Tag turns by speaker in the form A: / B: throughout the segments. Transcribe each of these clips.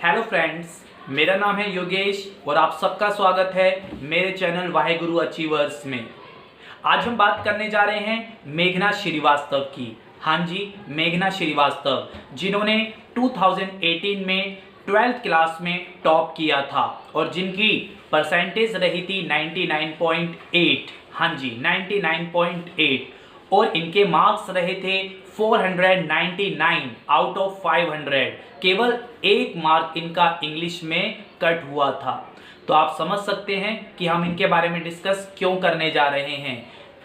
A: Hello friends, मेरा नाम है योगेश और आप सबका स्वागत है मेरे चैनल वाहेगुरु अचीवर्स में। आज हम बात करने जा रहे हैं मेघना श्रीवास्तव की। हाँ जी, मेघना श्रीवास्तव, जिन्होंने 2018 में 12th क्लास में टॉप किया था और जिनकी परसेंटेज रही थी 99.8। हाँ जी, 99.8 और इनके मार्क्स रहे थे 499 आउट ऑफ 500। केवल एक मार्क इनका इंग्लिश में कट हुआ था। तो आप समझ सकते हैं कि हम इनके बारे में डिस्कस क्यों करने जा रहे हैं।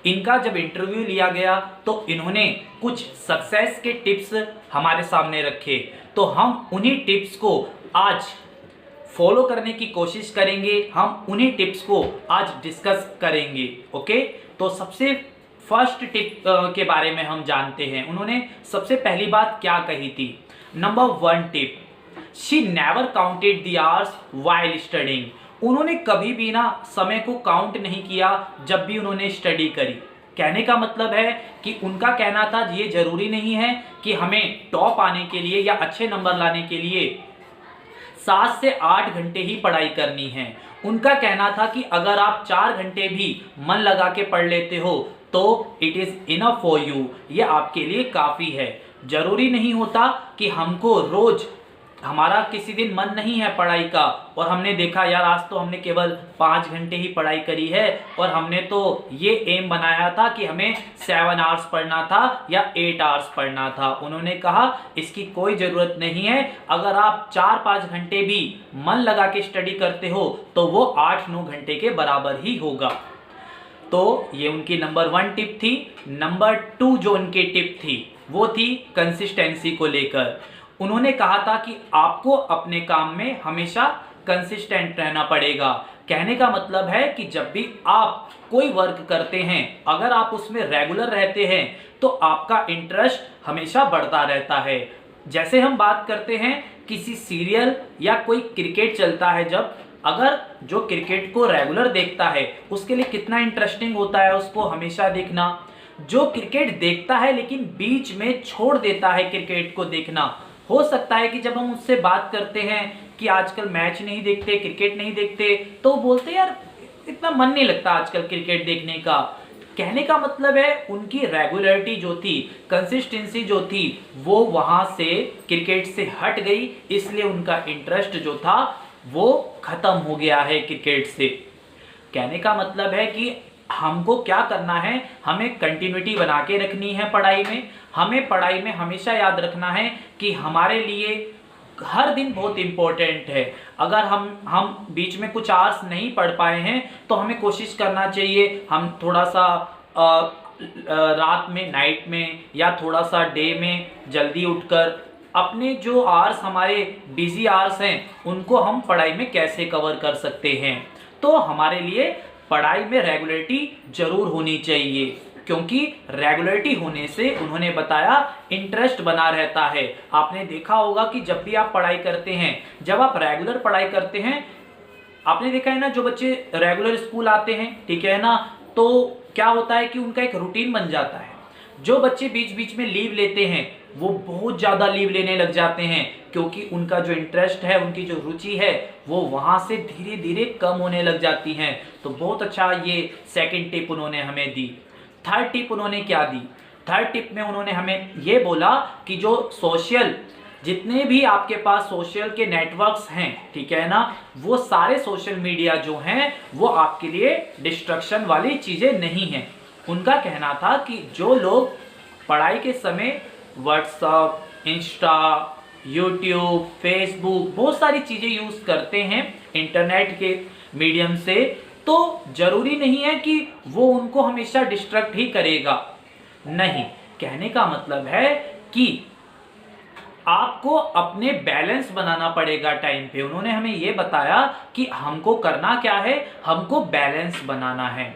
A: इनका जब इंटरव्यू लिया गया तो इन्होंने कुछ सक्सेस के टिप्स हमारे सामने रखे, तो हम उन्हीं टिप्स को आज फॉलो करने की कोशिश करेंगे। हम उन्हीं टिप्स को आज डिस्कस करेंगे। ओके, तो सबसे फर्स्ट टिप के बारे में हम जानते हैं। उन्होंने सबसे पहली बात क्या कही थी? Number 1 tip, she never counted the hours while studying. उन्होंने कभी भी ना समय को काउंट नहीं किया जब भी उन्होंने स्टडी करी। कहने का मतलब है कि उनका कहना था ये जरूरी नहीं है कि हमें टॉप आने के लिए या अच्छे नंबर लाने के लिए 7 से 8 घंटे ही पढ़ाई करनी है। उनका कहना था कि अगर आप 4 घंटे भी मन लगा के पढ़ लेते हो तो it is enough for you, ये आपके लिए काफी है। जरूरी नहीं होता कि हमको रोज, हमारा किसी दिन मन नहीं है पढ़ाई का और हमने देखा यार आज तो हमने केवल 5 घंटे ही पढ़ाई करी है और हमने तो ये एम बनाया था कि हमें 7 आवर्स पढ़ना था या 8 आवर्स पढ़ना था। उन्होंने कहा इसकी कोई ज़रूरत नहीं है। अगर आप 4-5 घंटे भी मन लगा के स्टडी करते हो तो वो 8-9 घंटे के बराबर ही होगा। तो ये उनकी नंबर 1 टिप थी। नंबर 2 जो उनकी टिप थी वो थी कंसिस्टेंसी को लेकर। उन्होंने कहा था कि आपको अपने काम में हमेशा कंसिस्टेंट रहना पड़ेगा। कहने का मतलब है कि जब भी आप कोई वर्क करते हैं, अगर आप उसमें रेगुलर रहते हैं तो आपका इंटरेस्ट हमेशा बढ़ता रहता है। जैसे हम बात करते हैं किसी सीरियल या कोई क्रिकेट चलता है, जब अगर जो क्रिकेट को रेगुलर देखता है उसके लिए कितना इंटरेस्टिंग होता है उसको हमेशा देखना। जो क्रिकेट देखता है लेकिन बीच में छोड़ देता है क्रिकेट को देखना, हो सकता है कि जब हम उससे बात करते हैं कि आजकल मैच नहीं देखते, क्रिकेट नहीं देखते, तो बोलते यार इतना मन नहीं लगता आजकल क्रिकेट देखने का। कहने का मतलब है उनकी रेगुलरिटी जो थी, कंसिस्टेंसी जो थी, वो वहां से क्रिकेट से हट गई, इसलिए उनका इंटरेस्ट जो था वो खत्म हो गया है क्रिकेट से। कहने का मतलब है कि हमको क्या करना है, हमें कंटिन्यूटी बना के रखनी है पढ़ाई में। हमें पढ़ाई में हमेशा याद रखना है कि हमारे लिए हर दिन बहुत इंपॉर्टेंट है। अगर हम बीच में कुछ आवर्स नहीं पढ़ पाए हैं तो हमें कोशिश करना चाहिए हम थोड़ा सा रात में, नाइट में या थोड़ा सा डे में जल्दी उठकर अपने जो आवर्स, हमारे बिजी आवर्स हैं, उनको हम पढ़ाई में कैसे कवर कर सकते हैं। तो हमारे लिए पढ़ाई में रेगुलरिटी जरूर होनी चाहिए, क्योंकि रेगुलरिटी होने से उन्होंने बताया इंटरेस्ट बना रहता है। आपने देखा होगा कि जब भी आप पढ़ाई करते हैं, जब आप रेगुलर पढ़ाई करते हैं, आपने देखा है ना, जो बच्चे रेगुलर स्कूल आते हैं, ठीक है ना, तो क्या होता है कि उनका एक रूटीन बन जाता है। जो बच्चे बीच बीच में लीव लेते हैं वो बहुत ज़्यादा लीव लेने लग जाते हैं, क्योंकि उनका जो इंटरेस्ट है, उनकी जो रुचि है, वो वहाँ से धीरे धीरे कम होने लग जाती हैं। तो बहुत अच्छा ये सेकंड टिप उन्होंने हमें दी। थर्ड टिप उन्होंने क्या दी? थर्ड टिप में उन्होंने हमें ये बोला कि जो सोशल, जितने भी आपके पास सोशल के नेटवर्क्स हैं, ठीक है ना, वो सारे सोशल मीडिया जो हैं वो आपके लिए डिस्ट्रक्शन वाली चीज़ें नहीं हैं। उनका कहना था कि जो लोग पढ़ाई के समय व्हाट्सएप, इंस्टा, यूट्यूब, फेसबुक, बहुत सारी चीज़ें यूज़ करते हैं इंटरनेट के मीडियम से, तो ज़रूरी नहीं है कि वो उनको हमेशा डिस्ट्रैक्ट ही करेगा। नहीं, कहने का मतलब है कि आपको अपने बैलेंस बनाना पड़ेगा टाइम पे। उन्होंने हमें ये बताया कि हमको करना क्या है, हमको बैलेंस बनाना है।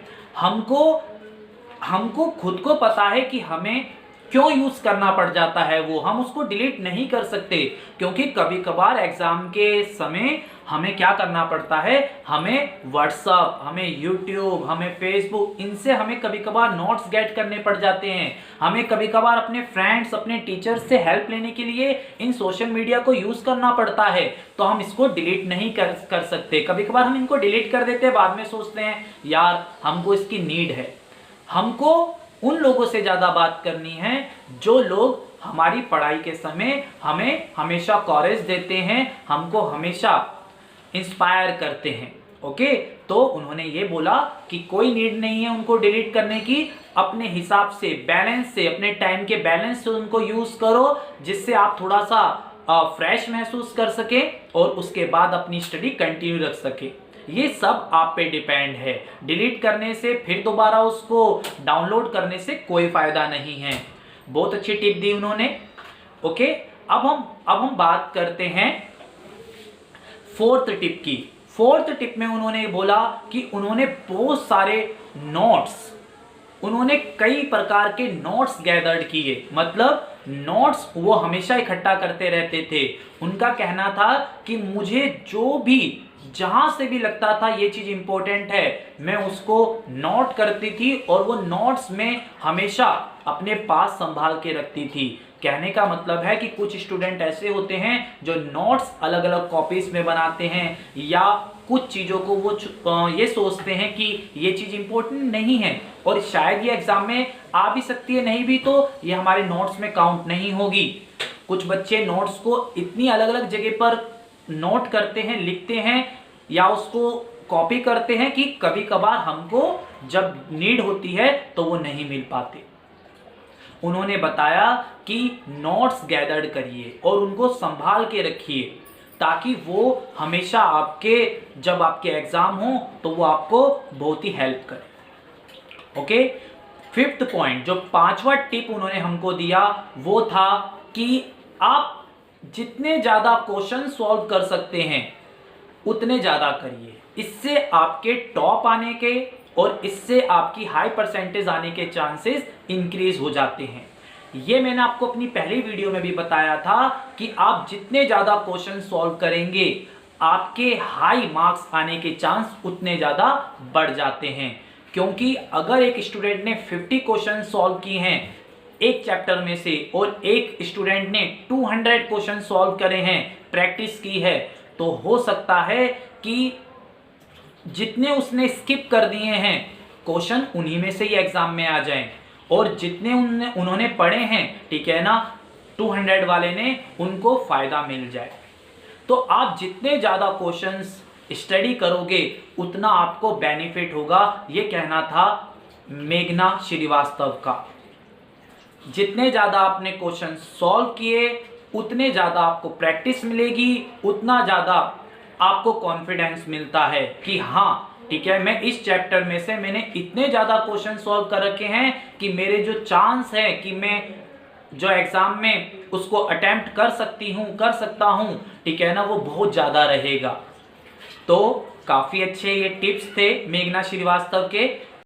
A: हमको खुद को पता है कि हमें क्यों यूज करना पड़ जाता है, वो हम उसको डिलीट नहीं कर सकते, क्योंकि कभी कभार एग्जाम के समय हमें क्या करना पड़ता है, हमें व्हाट्सएप, हमें यूट्यूब, हमें फेसबुक, इनसे हमें कभी कभार नोट्स गेट करने पड़ जाते हैं। हमें कभी कभार अपने फ्रेंड्स, अपने टीचर्स से हेल्प लेने के लिए इन सोशल मीडिया को यूज करना पड़ता है, तो हम इसको डिलीट नहीं कर सकते। कभी कभार हम इनको डिलीट कर देते हैं, बाद में सोचते हैं यार हमको इसकी नीड है। हमको उन लोगों से ज्यादा बात करनी है जो लोग हमारी पढ़ाई के समय हमें हमेशा कॉरेज देते हैं, हमको हमेशा इंस्पायर करते हैं। ओके, तो उन्होंने ये बोला कि कोई नीड नहीं है उनको डिलीट करने की, अपने हिसाब से, बैलेंस से, अपने टाइम के बैलेंस से उनको यूज करो, जिससे आप थोड़ा सा फ्रेश महसूस कर सके और उसके बाद अपनी स्टडी कंटिन्यू रख सके। ये सब आप पे डिपेंड है। डिलीट करने से, फिर दोबारा उसको डाउनलोड करने से कोई फायदा नहीं है। बहुत अच्छी टिप दी उन्होंने। ओके, अब हम बात करते हैं फोर्थ टिप की। फोर्थ टिप में उन्होंने बोला कि उन्होंने बहुत सारे नोट्स, उन्होंने कई प्रकार के नोट्स गैदर्ड किए, मतलब नोट्स वो हमेशा इकट्ठा करते रहते थे। उनका कहना था कि मुझे जो भी, जहां से भी लगता था ये चीज इंपॉर्टेंट है, मैं उसको नोट करती थी और वो नोट्स में हमेशा अपने पास संभाल के रखती थी। कहने का मतलब है कि कुछ स्टूडेंट ऐसे होते हैं जो नोट्स अलग अलग कॉपीज में बनाते हैं, या कुछ चीजों को वो ये सोचते हैं कि ये चीज इंपॉर्टेंट नहीं है और शायद ये एग्जाम में आ भी सकती है, नहीं भी तो ये हमारे नोट्स में काउंट नहीं होगी। कुछ बच्चे नोट्स को इतनी अलग अलग जगह पर नोट करते हैं, लिखते हैं या उसको कॉपी करते हैं कि कभी कभार हमको जब नीड होती है तो वो नहीं मिल पाते। उन्होंने बताया कि नोट्स गैदर्ड करिए और उनको संभाल के रखिए, ताकि वो हमेशा आपके, जब आपके एग्जाम हो तो वो आपको बहुत ही हेल्प करे। ओके, फिफ्थ पॉइंट, जो पांचवा टिप उन्होंने हमको दिया वो था कि आप जितने ज्यादा क्वेश्चन सॉल्व कर सकते हैं उतने ज्यादा करिए। इससे आपके टॉप आने के और इससे आपकी हाई परसेंटेज आने के चांसेस इंक्रीज हो जाते हैं। ये मैंने आपको अपनी पहली वीडियो में भी बताया था कि आप जितने ज्यादा क्वेश्चन सॉल्व करेंगे आपके हाई मार्क्स आने के चांस उतने ज्यादा बढ़ जाते हैं। क्योंकि अगर एक स्टूडेंट ने 50 क्वेश्चन सॉल्व किए हैं एक चैप्टर में से और एक स्टूडेंट ने 200 क्वेश्चन सॉल्व करे हैं, प्रैक्टिस की है, तो हो सकता है कि जितने उसने स्किप कर दिए हैं क्वेश्चन उन्हीं में से ही एग्जाम में आ जाएं, और जितने उन्होंने पढ़े हैं, ठीक है ना, 200 वाले ने, उनको फायदा मिल जाए। तो आप जितने ज्यादा क्वेश्चंस स्टडी करोगे उतना आपको बेनिफिट होगा, ये कहना था मेघना श्रीवास्तव का। जितने ज्यादा आपने क्वेश्चन सॉल्व किए उतने ज्यादा आपको प्रैक्टिस मिलेगी, उतना ज्यादा आपको कॉन्फिडेंस मिलता है कि हाँ ठीक है, मैं इस चैप्टर में से मैंने इतने ज्यादा क्वेश्चन सॉल्व कर रखे हैं कि मेरे जो चांस है कि मैं जो एग्जाम में उसको अटेम्प्ट कर सकता हूं, ठीक है ना, वो बहुत ज्यादा रहेगा। तो काफी अच्छे ये टिप्स थे मेघना श्रीवास्तव के।